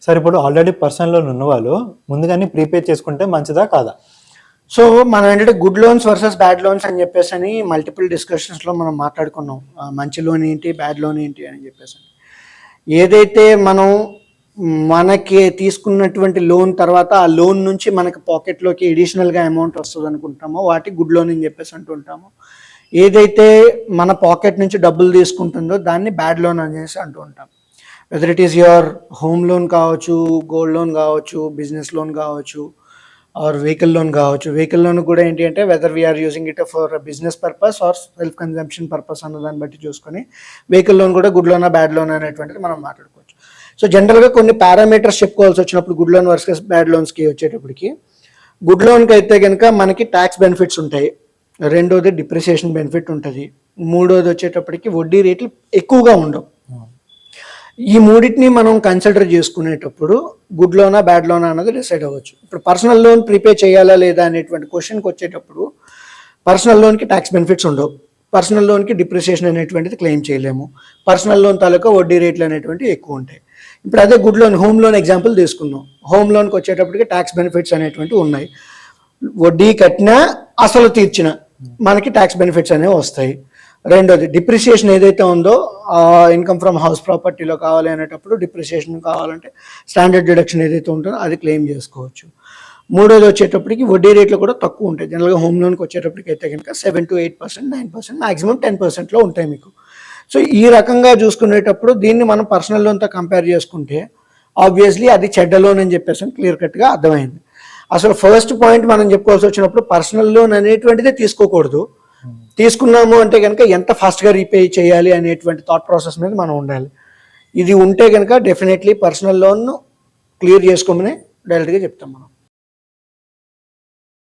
Sir ఇప్పుడు already personal loan ఉన్న వాళ్ళు ముందుగానే ప్రీపే చేసుకుంటే మంచిదా కాదా? సో మనం ఏంటంటే good loans versus bad loans అని చెప్పేసి అని మల్టిపుల్ డిస్కషన్స్లో మనం మాట్లాడుకున్నాం. మంచి లోన్ ఏంటి, బ్యాడ్ లోన్ ఏంటి అని చెప్పేసి. ఏదైతే మనం మనకి తీసుకున్నటువంటి లోన్ తర్వాత ఆ లోన్ నుంచి మనకి పాకెట్లోకి ఎడిషనల్గా అమౌంట్ వస్తుంది అనుకుంటామో వాటి గుడ్ లోన్ అని చెప్పేసి అంటుంటాము. ఏదైతే మన పాకెట్ నుంచి డబ్బులు తీసుకుంటుందో దాన్ని బ్యాడ్ లోన్ అనేసి అంటూ ఉంటాం. Whether it is your home loan కావచ్చు, గోల్డ్ లోన్ కావచ్చు, బిజినెస్ లోన్ కావచ్చు, ఆర్ వెహికల్ లోన్ కావచ్చు. వెహికల్ లోన్ కూడా ఏంటి అంటే whether we are using it for business purpose or self consumption purpose అన్న దాన్ని బట్టి చూసుకొని వెహికల్ లోన్ కూడా గుడ్ లోనా బ్యాడ్ లోన్ అనేటువంటిది మనం మాట్లాడుకోవచ్చు. సో జనరల్గా కొన్ని పారామీటర్స్ చెప్పుకోవాల్సి వచ్చినప్పుడు గుడ్ లోన్ వర్సెస్ బ్యాడ్ లోన్స్కి వచ్చేటప్పటికి, గుడ్ లోన్కి అయితే కనుక మనకి ట్యాక్స్ బెనిఫిట్స్ ఉంటాయి, రెండోది డిప్రిసియేషన్ బెనిఫిట్ ఉంటుంది, మూడోది వచ్చేటప్పటికి వడ్డీ రేట్లు ఎక్కువగా ఉండవు. ఈ మూడింటిని మనం కన్సిడర్ చేసుకునేటప్పుడు గుడ్ లోనా బ్యాడ్ లోనా అన్నది డిసైడ్ అవ్వచ్చు. ఇప్పుడు పర్సనల్ లోన్ ప్రీపే చేయాలా లేదా అనేటువంటి క్వశ్చన్కి వచ్చేటప్పుడు పర్సనల్ లోన్కి ట్యాక్స్ బెనిఫిట్స్ ఉండవు, పర్సనల్ లోన్కి డిప్రిసియేషన్ అనేటువంటిది క్లెయిమ్ చేయలేము, పర్సనల్ లోన్ తాలూకా వడ్డీ రేట్లు అనేటువంటివి ఎక్కువ ఉంటాయి. ఇప్పుడు అదే good loan, home loan example తీసుకుందాం. హోమ్ లోన్కి వచ్చేటప్పటికి ట్యాక్స్ బెనిఫిట్స్ అనేటువంటివి ఉన్నాయి, వడ్డీ కట్టినా అసలు తీర్చిన మనకి ట్యాక్స్ బెనిఫిట్స్ అనేవి వస్తాయి. రెండోది డిప్రిసియేషన్ ఏదైతే ఉందో ఇన్కమ్ ఫ్రమ్ హౌస్ ప్రాపర్టీలో కావాలి అనేటప్పుడు డిప్రిసియేషన్ కావాలంటే స్టాండర్డ్ డిడక్షన్ ఏదైతే ఉంటుందో అది క్లెయిమ్ చేసుకోవచ్చు. మూడోది వచ్చేటప్పటికి వడ్డీ రేట్లు కూడా తక్కువ ఉంటాయి. జనరల్గా హోమ్ లోన్కి వచ్చేటప్పటికి అయితే కనుక 7 to 8%, 9%, మాక్సిమం 10%లో ఉంటాయి మీకు. సో ఈ రకంగా చూసుకునేటప్పుడు దీన్ని మనం పర్సనల్ లోన్తో కంపేర్ చేసుకుంటే ఆబ్వియస్లీ అది చెడ్డ లోన్ అని చెప్పేసి క్లియర్ కట్గా అర్థమైంది. అసలు ఫస్ట్ పాయింట్ మనం చెప్పుకోవాల్సి వచ్చినప్పుడు పర్సనల్ లోన్ అనేటువంటిదే తీసుకోకూడదు. తీసుకున్నాము అంటే కనుక ఎంత ఫాస్ట్గా రీపే చేయాలి అనేటువంటి థాట్ ప్రాసెస్ మీద మనం ఉండాలి. ఇది ఉంటే కనుక డెఫినెట్లీ పర్సనల్ లోన్ క్లియర్ చేసుకోమని డైరెక్ట్గా చెప్తాం మనం.